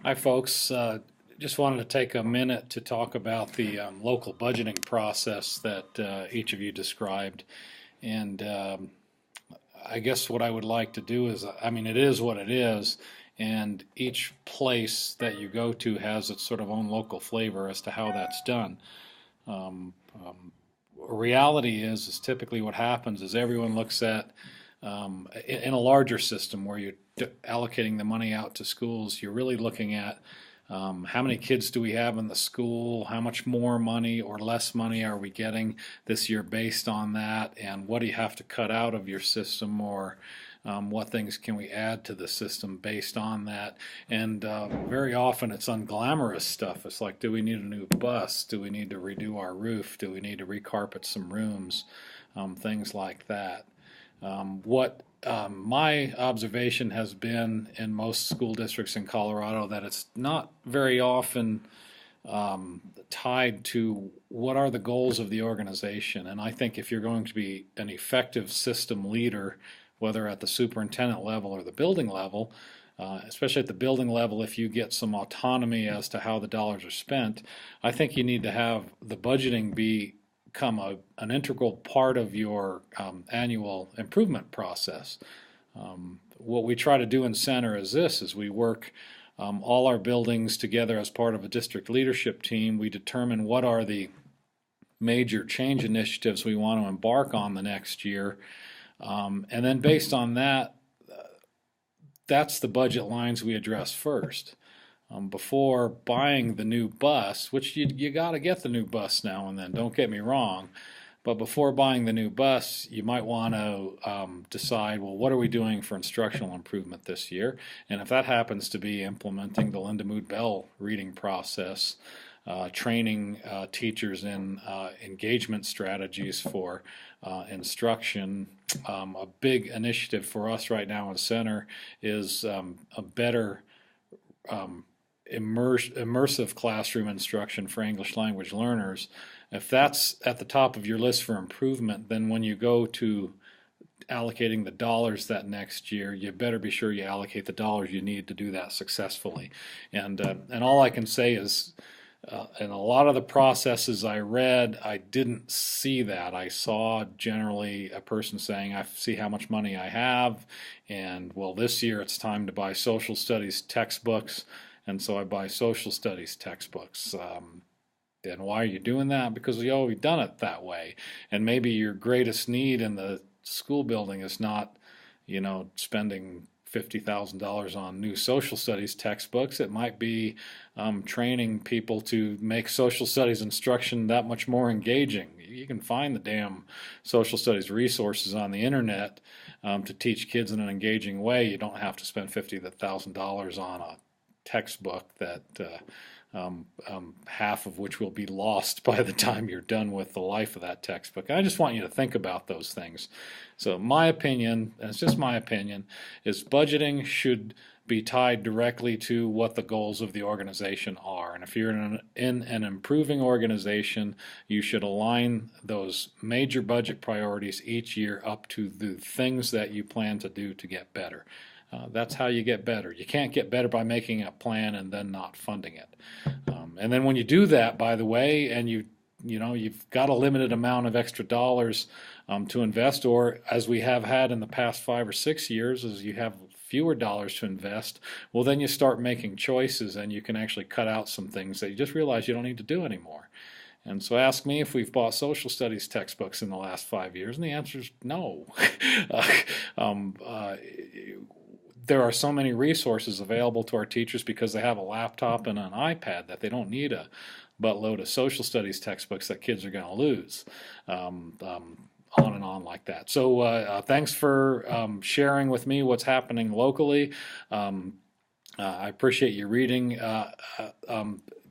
Hi, folks. Just wanted to take a minute to talk about the local budgeting process that each of you described. And I guess what I would like to do is, I mean, it is what it is, and each place that you go to has its sort of own local flavor as to how that's done. Um, um, Reality is typically what happens is everyone looks at in a larger system where you're allocating the money out to schools, you're really looking at how many kids do we have in the school? How much more money or less money are we getting this year based on that? And what do you have to cut out of your system, or what things can we add to the system based on that? And very often it's unglamorous stuff. It's like, do we need a new bus? Do we need to redo our roof? Do we need to recarpet some rooms? Things like that. What My observation has been in most school districts in Colorado that it's not very often tied to what are the goals of the organization. And I think if you're going to be an effective system leader, whether at the superintendent level or the building level, especially at the building level, if you get some autonomy as to how the dollars are spent, I think you need to have the budgeting become an integral part of your annual improvement process. What we try to do in center is this: is we work all our buildings together as part of a district leadership team. We determine what are the major change initiatives we want to embark on the next year, and then based on that, that's the budget lines we address first. Before buying the new bus, which you got to get the new bus now and then, don't get me wrong, but before buying the new bus, you might want to decide, well, what are we doing for instructional improvement this year? And if that happens to be implementing the Linda Mood Bell reading process, training teachers in engagement strategies for instruction. A big initiative for us right now in Center is a better immersive classroom instruction for English language learners. If that's at the top of your list for improvement, then when you go to allocating the dollars that next year, you better be sure you allocate the dollars you need to do that successfully. And all I can say is, in a lot of the processes I read, I didn't see that. I saw generally a person saying, I see how much money I have, and well, this year it's time to buy social studies textbooks, and so I buy social studies textbooks. And why are you doing that? Because we've done it that way. And maybe your greatest need in the school building is not, spending $50,000 on new social studies textbooks. It might be training people to make social studies instruction that much more engaging. You can find the damn social studies resources on the internet to teach kids in an engaging way. You don't have to spend $50,000 on a textbook that half of which will be lost by the time you're done with the life of that textbook. I just want you to think about those things. So my opinion, and it's just my opinion, is budgeting should be tied directly to what the goals of the organization are. And if you're in an improving organization, you should align those major budget priorities each year up to the things that you plan to do to get better. That's how you get better. You can't get better by making a plan and then not funding it. And then when you do that, by the way, and you've got a limited amount of extra dollars to invest, or as we have had in the past 5 or 6 years, as you have fewer dollars to invest, well, then you start making choices, and you can actually cut out some things that you just realize you don't need to do anymore. And so ask me if we've bought social studies textbooks in the last 5 years, and the answer is no. um, uh, there are so many resources available to our teachers because they have a laptop and an iPad that they don't need a buttload of social studies textbooks that kids are going to lose. On and on like that. So thanks for sharing with me what's happening locally. I appreciate you reading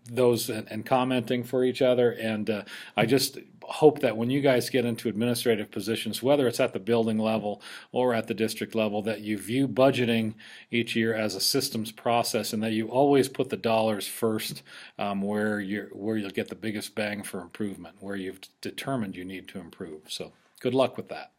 those and commenting for each other. And I just hope that when you guys get into administrative positions, whether it's at the building level or at the district level, that you view budgeting each year as a systems process, and that you always put the dollars first, where you'll get the biggest bang for improvement, where you've determined you need to improve. So good luck with that.